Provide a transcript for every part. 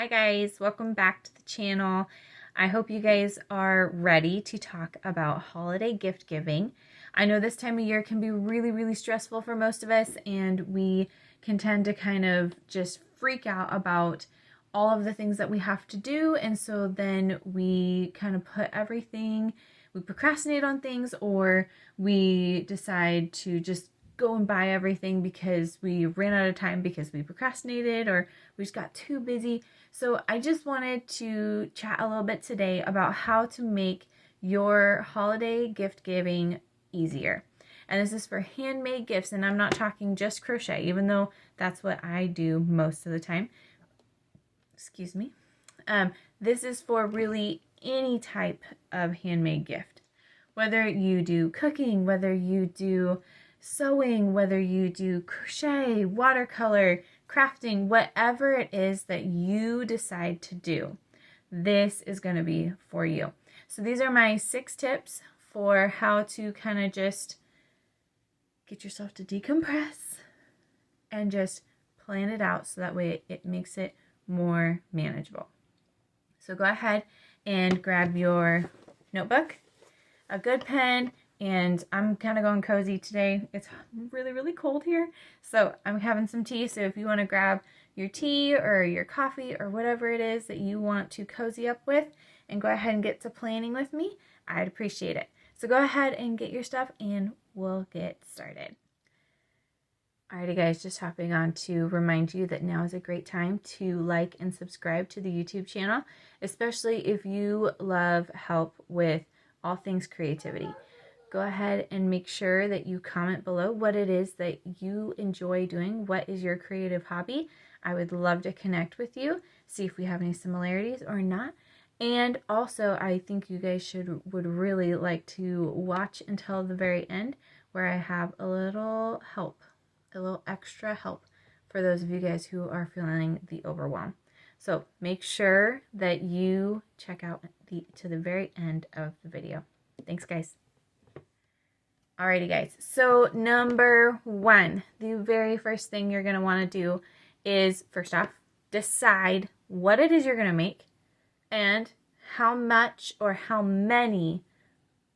Hi guys, welcome back to the channel. I hope you guys are ready to talk about holiday gift giving. I know this time of year can be really stressful for most of us, and we can tend to kind of just freak out about all of the things that we have to do, and so then we kind of we procrastinate on things, or we decide to just go and buy everything because we ran out of time because we procrastinated or we just got too busy. So I just wanted to chat a little bit today about how to make your holiday gift giving easier. And this is for handmade gifts, and I'm not talking just crochet, even though that's what I do most of the time. Excuse me. This is for really any type of handmade gift. Whether you do cooking, whether you do sewing, whether you do crochet, watercolor, crafting, whatever it is that you decide to do, this is going to be for you. So these are my 6 tips for how to kind of just get yourself to decompress and just plan it out so that way it makes it more manageable. So go ahead and grab your notebook, a good pen, and I'm kind of going cozy today. It's really cold here, so I'm having some tea. So if you want to grab your tea or your coffee or whatever it is that you want to cozy up with and go ahead and get to planning with me, I'd appreciate it. So go ahead and get your stuff and we'll get started. Alrighty guys, just hopping on to remind you that now is a great time to like and subscribe to the YouTube channel, especially if you love help with all things creativity. Go ahead and make sure that you comment below what it is that you enjoy doing. What is your creative hobby? I would love to connect with you, see if we have any similarities or not. And also, I think you guys would really like to watch until the very end, where I have a little extra help for those of you guys who are feeling the overwhelm. So make sure that you check out to the very end of the video. Thanks guys. Alrighty guys, so number 1, the very first thing you're going to want to do is, first off, decide what it is you're going to make and how much or how many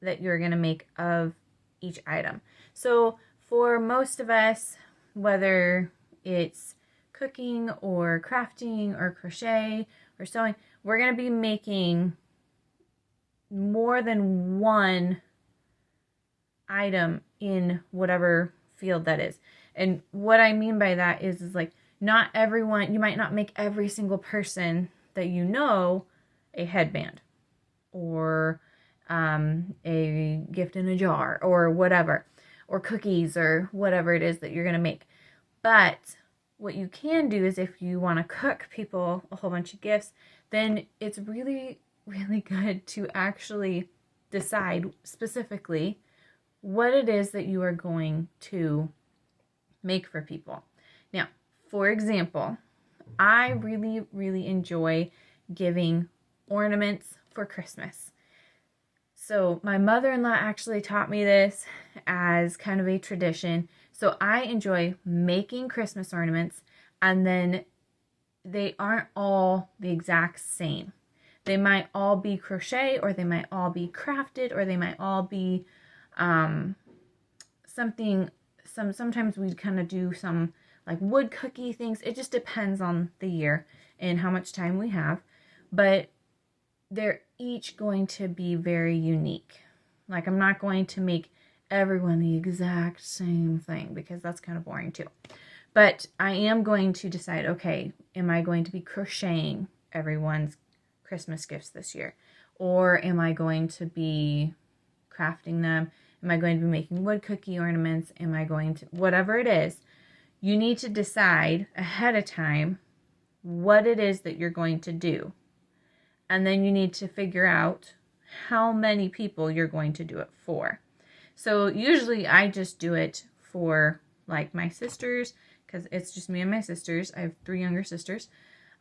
that you're going to make of each item. So for most of us, whether it's cooking or crafting or crochet or sewing, we're going to be making more than one item in whatever field that is. And what I mean by that is like, not everyone, you might not make every single person that you know a headband or a gift in a jar or whatever, or cookies or whatever it is that you're going to make. But what you can do is, if you want to cook people a whole bunch of gifts, then it's really good to actually decide specifically what it is that you are going to make for people. Now, for example, I really enjoy giving ornaments for Christmas. So my mother-in-law actually taught me this as kind of a tradition. So I enjoy making Christmas ornaments, and then they aren't all the exact same. They might all be crochet, or they might all be crafted, or they might all be sometimes we kind of do some like wood cookie things. It just depends on the year and how much time we have, but they're each going to be very unique. Like, I'm not going to make everyone the exact same thing because that's kind of boring too. But I am going to decide, okay, am I going to be crocheting everyone's Christmas gifts this year? Or am I going to be crafting them? Am I going to be making wood cookie ornaments? Am I going to, whatever it is, you need to decide ahead of time what it is that you're going to do. And then you need to figure out how many people you're going to do it for. So usually I just do it for like my sisters, because it's just me and my sisters. I have 3 younger sisters.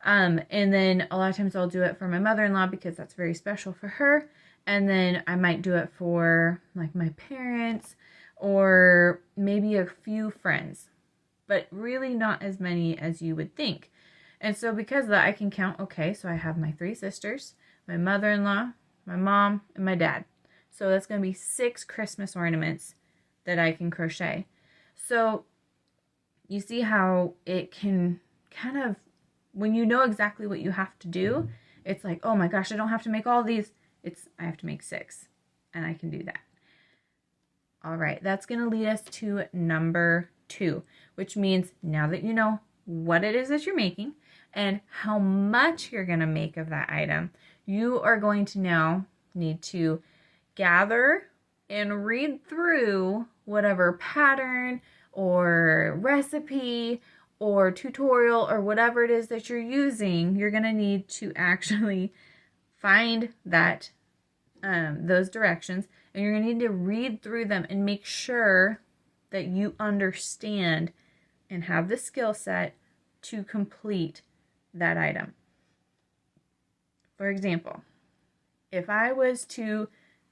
And then a lot of times I'll do it for my mother-in-law because that's very special for her. And then I might do it for like my parents or maybe a few friends, but really not as many as you would think. And so because of that, I can count, okay, so I have my 3 sisters, my mother-in-law, my mom, and my dad. So that's going to be 6 Christmas ornaments that I can crochet. So you see how it can kind of, when you know exactly what you have to do, it's like, oh my gosh, I don't have to make all these. I have to make 6, and I can do that. All right, that's going to lead us to number 2, which means now that you know what it is that you're making and how much you're going to make of that item, you are going to now need to gather and read through whatever pattern or recipe or tutorial or whatever it is that you're using. You're going to need to actually find that those directions, and you're going to need to read through them and make sure that you understand and have the skill set to complete that item. For example, if I was to,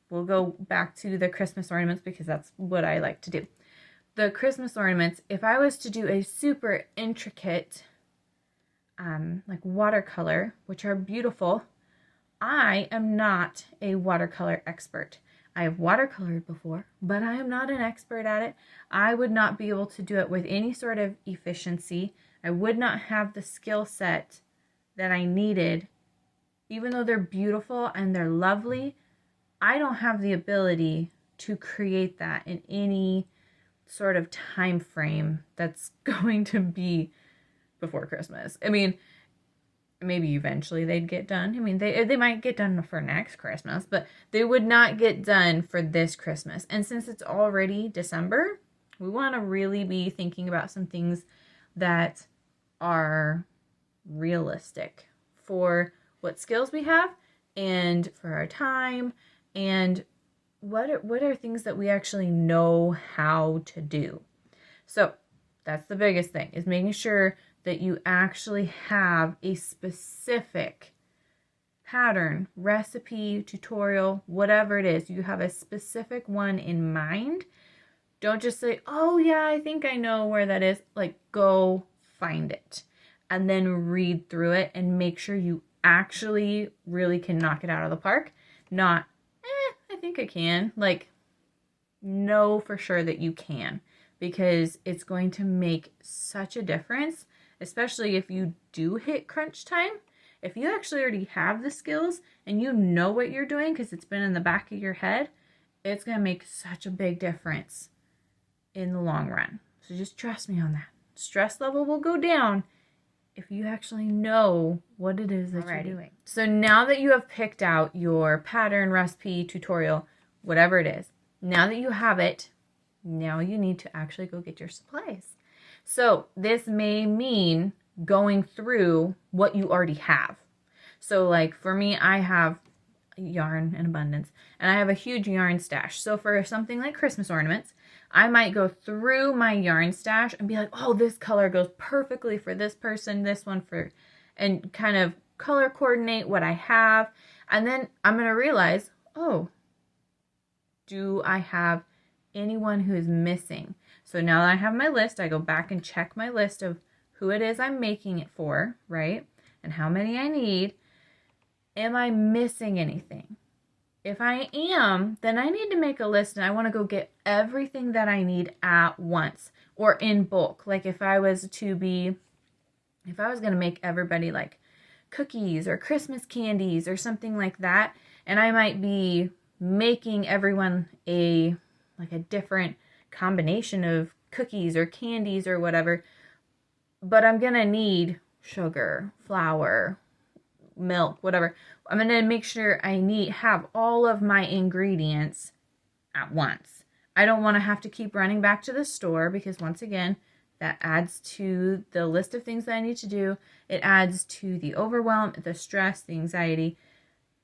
we'll go back to the Christmas ornaments because that's what I like to do. The Christmas ornaments, if I was to do a super intricate like watercolor, which are beautiful, I am not a watercolor expert. I have watercolored before, but I am not an expert at it. I would not be able to do it with any sort of efficiency. I would not have the skill set that I needed. Even though they're beautiful and they're lovely, I don't have the ability to create that in any sort of time frame that's going to be before Christmas. I mean, maybe eventually they'd get done. I mean, they might get done for next Christmas, but they would not get done for this Christmas. And since it's already December, we want to really be thinking about some things that are realistic for what skills we have and for our time, and what are things that we actually know how to do. So that's the biggest thing, is making sure that you actually have a specific pattern, recipe, tutorial, whatever it is. You have a specific one in mind. Don't just say, oh yeah, I think I know where that is. Like, go find it and then read through it and make sure you actually really can knock it out of the park. Not, I think I can. Like, know for sure that you can, because it's going to make such a difference, especially if you do hit crunch time. If you actually already have the skills and you know what you're doing because it's been in the back of your head, it's going to make such a big difference in the long run. So just trust me on that. Stress level will go down if you actually know what it is that you're doing. So now that you have picked out your pattern, recipe, tutorial, whatever it is, now that you have it, now you need to actually go get your supplies. So this may mean going through what you already have. So like for me, I have yarn in abundance and I have a huge yarn stash. So for something like Christmas ornaments, I might go through my yarn stash and be like, oh, this color goes perfectly for this person, this one for, and kind of color coordinate what I have. And then I'm going to realize, oh, do I have anyone who is missing? So now that I have my list, I go back and check my list of who it is I'm making it for, right? And how many I need. Am I missing anything? If I am, then I need to make a list and I want to go get everything that I need at once or in bulk. Like if I was going to make everybody like cookies or Christmas candies or something like that, and I might be making everyone a different combination of cookies or candies or whatever, but I'm going to need sugar, flour, milk, whatever. I'm going to make sure I have all of my ingredients at once. I don't want to have to keep running back to the store, because once again, that adds to the list of things that I need to do. It adds to the overwhelm, the stress, the anxiety.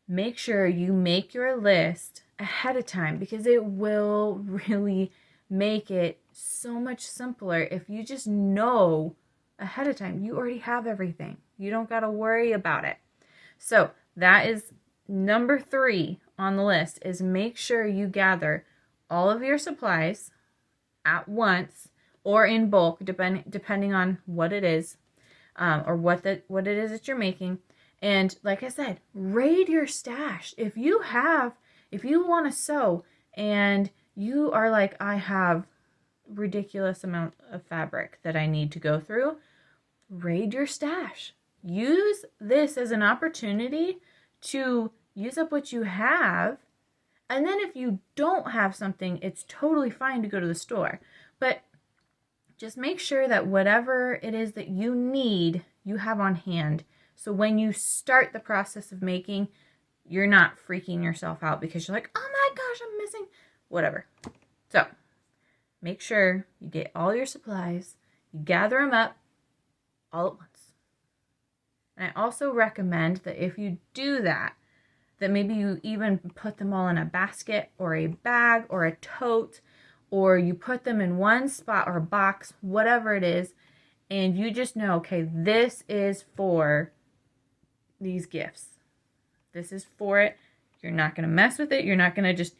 Make sure you make your list ahead of time, because it will really make it so much simpler if you just know ahead of time. You already have everything. You don't got to worry about it. So that is number 3 on the list, is make sure you gather all of your supplies at once or in bulk, depending on what it is. or what it is that you're making. And like I said, raid your stash. If you want to sew and you are like, I have ridiculous amount of fabric that I need to go through, raid your stash. Use this as an opportunity to use up what you have. And then if you don't have something, it's totally fine to go to the store. But just make sure that whatever it is that you need, you have on hand. So when you start the process of making, you're not freaking yourself out because you're like, oh my gosh, I'm missing whatever. So make sure you get all your supplies, you gather them up all at once. And I also recommend that if you do that, that maybe you even put them all in a basket or a bag or a tote, or you put them in one spot or a box, whatever it is, and you just know, okay, this is for these gifts. This is for it. You're not going to mess with it. You're not going to just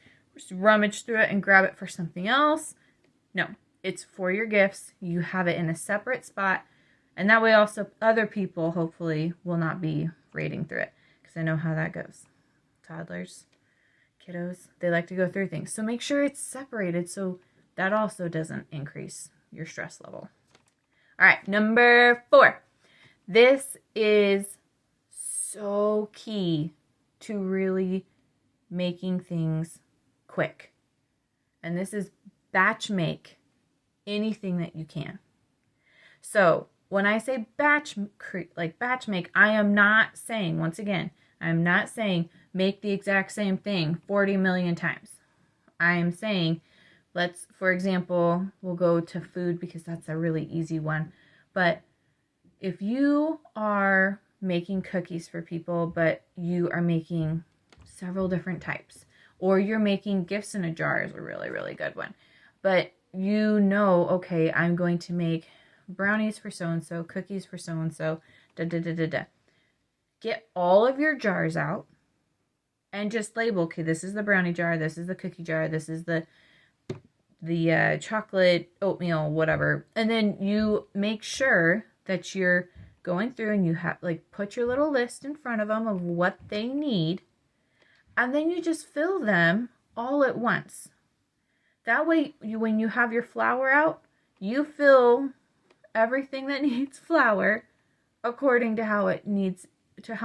rummage through it and grab it for something else. No, it's for your gifts. You have it in a separate spot. And that way also other people hopefully will not be raiding through it, because I know how that goes. Toddlers, kiddos, they like to go through things. So make sure it's separated so that also doesn't increase your stress level. All right, number 4. This is so key to really making things quick. And this is batch make anything that you can. So when I say batch make, I am not saying, once again, I'm not saying make the exact same thing 40 million times. I am saying, for example, we'll go to food because that's a really easy one. But if you are making cookies for people, but you are making several different types, or you're making gifts in a jar is a really, really good one. But you know, okay, I'm going to make brownies for so-and-so, cookies for so-and-so, da-da-da-da-da. Get all of your jars out and just label, okay, this is the brownie jar, this is the cookie jar, this is the chocolate, oatmeal, whatever. And then you make sure that you're going through and you have, put your little list in front of them of what they need. And then you just fill them all at once. That way, when you have your flour out, you fill everything that needs flour according to how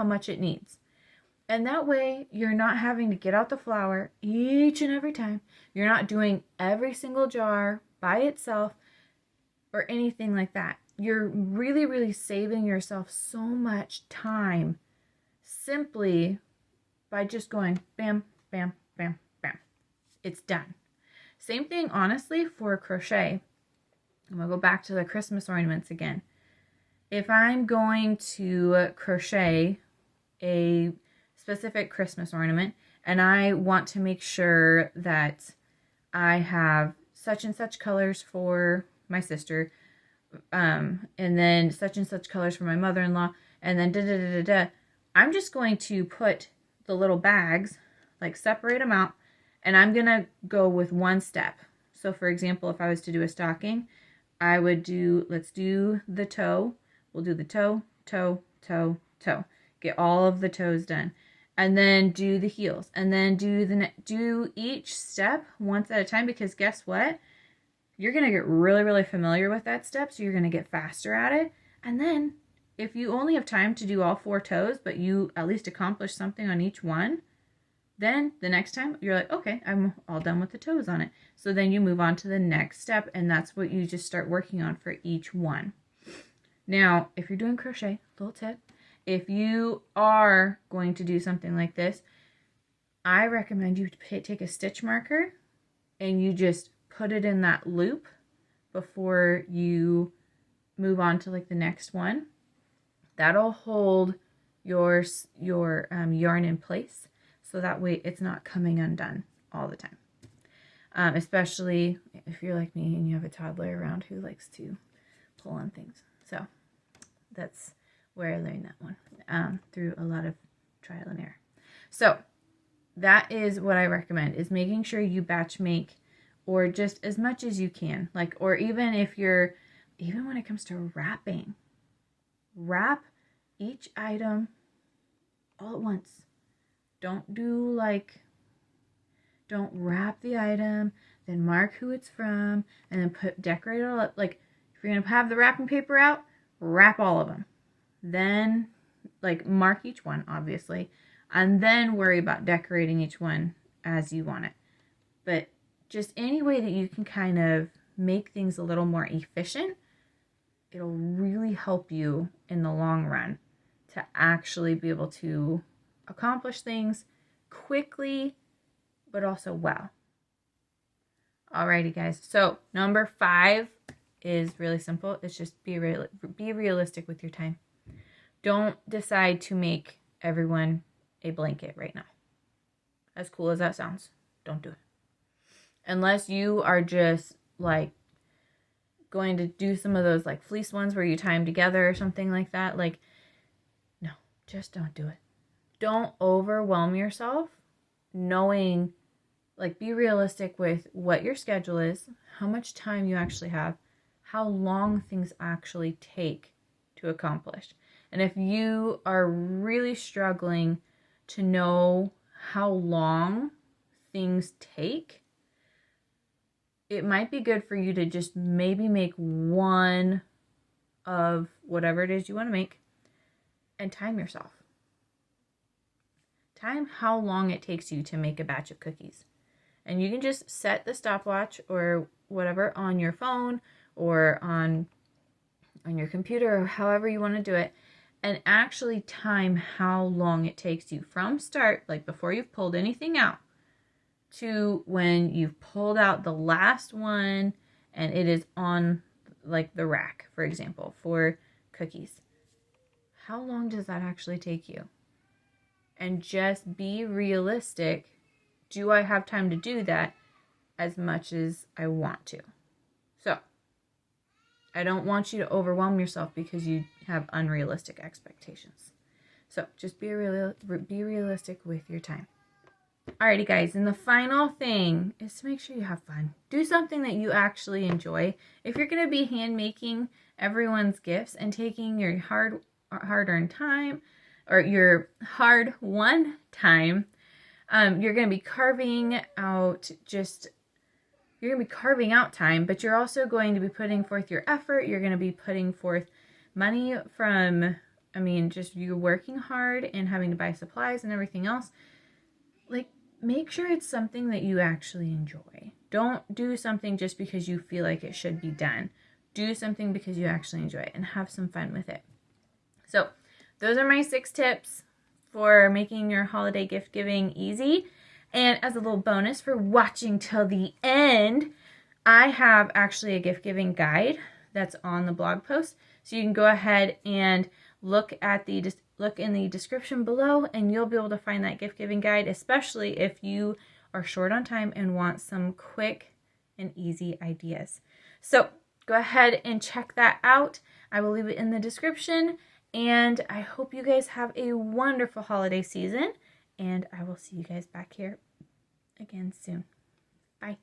much it needs. And that way, you're not having to get out the flour each and every time. You're not doing every single jar by itself or anything like that. You're really, really saving yourself so much time simply by just going bam, bam, bam, bam. It's done. Same thing, honestly, for crochet. I'm going to go back to the Christmas ornaments again. If I'm going to crochet a specific Christmas ornament and I want to make sure that I have such and such colors for my sister, and then such and such colors for my mother-in-law, and then da-da-da-da-da, I'm just going to put the little bags, separate them out, and I'm going to go with one step. So for example, if I was to do a stocking, I would let's do the toe. We'll do the toe, toe, toe, toe. Get all of the toes done. And then do the heels. And then do each step once at a time, because guess what? You're going to get really, really familiar with that step, so you're going to get faster at it. And then if you only have time to do all 4 toes, but you at least accomplish something on each one, then the next time you're like, okay, I'm all done with the toes on it. So then you move on to the next step, and that's what you just start working on for each one. Now, if you're doing crochet, little tip, if you are going to do something like this, I recommend you take a stitch marker and you just put it in that loop before you move on to the next one. That'll hold your yarn in place, so that way it's not coming undone all the time. Especially if you're like me and you have a toddler around who likes to pull on things. So that's where I learned that one, through a lot of trial and error. So that is what I recommend, is making sure you batch make, or just as much as you can. Or even when it comes to wrapping, wrap each item all at once. Don't wrap the item, then mark who it's from, and then decorate it all up. Like, if you're gonna have the wrapping paper out, wrap all of them. Then, like, mark each one, obviously, and then worry about decorating each one as you want it. But just any way that you can kind of make things a little more efficient, it'll really help you in the long run to actually be able to accomplish things quickly, but also well. Alrighty, guys. So number 5 is really simple. It's just be realistic with your time. Don't decide to make everyone a blanket right now. As cool as that sounds, don't do it. Unless you are just like going to do some of those like fleece ones where you tie them together or something like that. Like, no, just don't do it. Don't overwhelm yourself, knowing, like, be realistic with what your schedule is, how much time you actually have, how long things actually take to accomplish. And if you are really struggling to know how long things take, it might be good for you to just maybe make one of whatever it is you want to make and time yourself. Time how long it takes you to make a batch of cookies. And you can just set the stopwatch or whatever on your phone or on your computer or however you want to do it, and actually time how long it takes you from start, like before you've pulled anything out, to when you've pulled out the last one and it is on like the rack, for example, for cookies. How long does that actually take you? And just be realistic. Do I have time to do that as much as I want to? So, I don't want you to overwhelm yourself because you have unrealistic expectations. So, just be realistic with your time. Alrighty, guys, and the final thing is to make sure you have fun. Do something that you actually enjoy. If you're going to be hand making everyone's gifts and taking your hard-earned time or your hard-won time, you're going to be carving out time, but you're also going to be putting forth your effort. You're going to be putting forth money from, just you working hard and having to buy supplies and everything else. Like, make sure it's something that you actually enjoy. Don't do something just because you feel like it should be done. Do something because you actually enjoy it and have some fun with it. So, those are my 6 tips for making your holiday gift giving easy. And as a little bonus for watching till the end, I have actually a gift giving guide that's on the blog post. So you can go ahead and look in the description below, and you'll be able to find that gift giving guide, especially if you are short on time and want some quick and easy ideas. So go ahead and check that out. I will leave it in the description, and I hope you guys have a wonderful holiday season, and I will see you guys back here again soon. Bye.